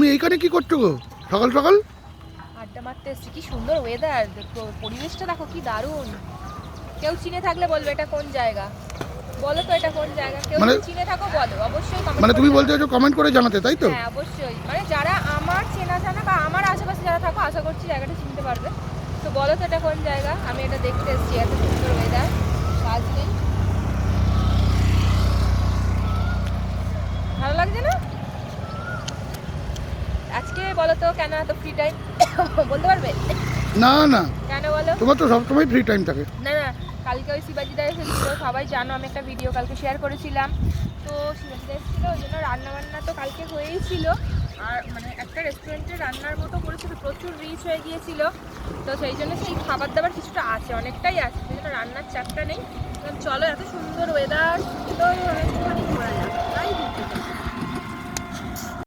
তুমি এইখানে কি করছো গো সকাল সকাল? আড্ডা মারতে এসছি। কি সুন্দর ওয়েদার, পরিবেশটা দেখো কি দারুণ। কেউ চিনে থাকলে বলবে এটা কোন জায়গা, বলো তো এটা কোন জায়গা। কেউ মানে- যদি চিনে থাকো বলো, অবশ্যই কমেন্ট মানে করে তুমি বলতে জানাবে। চাইছো কমেন্ট করে জানাতে, তাই তো? হ্যাঁ অবশ্যই, মানে যারা আমার চেনা জানা বা আমার আশেপাশে যারা থাকো আশা করছি জায়গাটা চিনতে পারবে। তো বলো তো এটা কোন জায়গা। আমি এটা দেখতে এসেছি, এত সুন্দর ওয়েদার, কাজ নেই, ভালো লাগছে না? আজকে বলো তো কেন এত ফ্রি টাইম বলতে পারবে? না না, কেন বলো? তোমার তো সবসময় ফ্রি টাইম থাকে। না না, কালকে ওই শিবাজিদা এসেছিলো, সবাই জানো আমি একটা ভিডিও কালকে শেয়ার করেছিলাম। তো শিবাজিদা এসেছিলো, ওই জন্য রান্নাবান্না তো কালকে হয়েই ছিল। আর মানে একটা রেস্টুরেন্টে রান্নার মতো করেছিল, প্রচুর রিচ হয়ে গিয়েছিল। তো সেই জন্য সেই খাবার দাবার কিছুটা আছে, অনেকটাই আছে, সেই জন্য রান্নার চাপটা নেই। চলো, এত সুন্দর ওয়েদার, সুন্দর